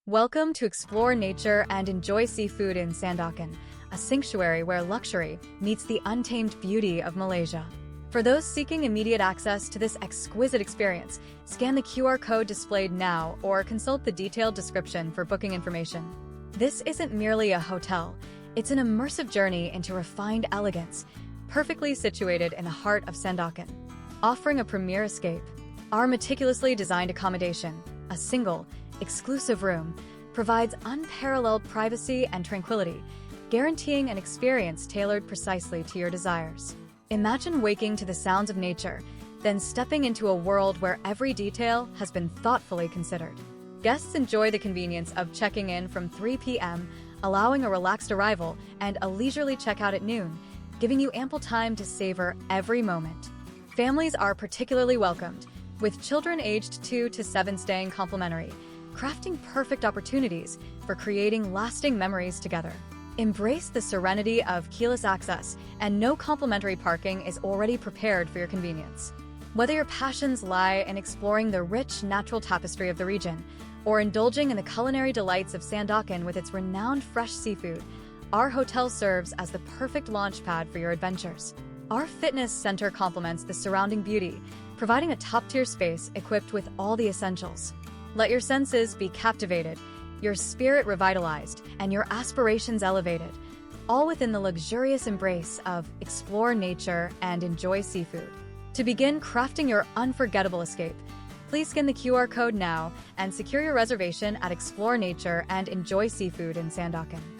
Welcome to explore nature and enjoy seafood in Sandakan, a sanctuary where luxury meets the untamed beauty of Malaysia. For those seeking immediate access to this exquisite experience, scan the QR code displayed now or consult the detailed description for booking information. This isn't merely a hotel, it's an immersive journey into refined elegance, perfectly situated in the heart of Sandakan. Offering a premier escape, our meticulously designed accommodation, a single, exclusive room, provides unparalleled privacy and tranquility, guaranteeing an experience tailored precisely to your desires. Imagine waking to the sounds of nature, then stepping into a world where every detail has been thoughtfully considered. Guests enjoy the convenience of checking in from 3 p.m., allowing a relaxed arrival and a leisurely checkout at noon, giving you ample time to savor every moment. Families are particularly welcomed, with children aged 2 to 7 staying complimentary, crafting perfect opportunities for creating lasting memories together. Embrace the serenity of keyless access, and no complimentary parking is already prepared for your convenience. Whether your passions lie in exploring the rich natural tapestry of the region or indulging in the culinary delights of Sandakan with its renowned fresh seafood, our hotel serves as the perfect launchpad for your adventures. Our fitness center complements the surrounding beauty, providing a top-tier space equipped with all the essentials. Let your senses be captivated, your spirit revitalized, and your aspirations elevated, all within the luxurious embrace of explore nature and enjoy seafood. To begin crafting your unforgettable escape, please scan the QR code now and secure your reservation at Explore Nature and Enjoy Seafood in Sandakan.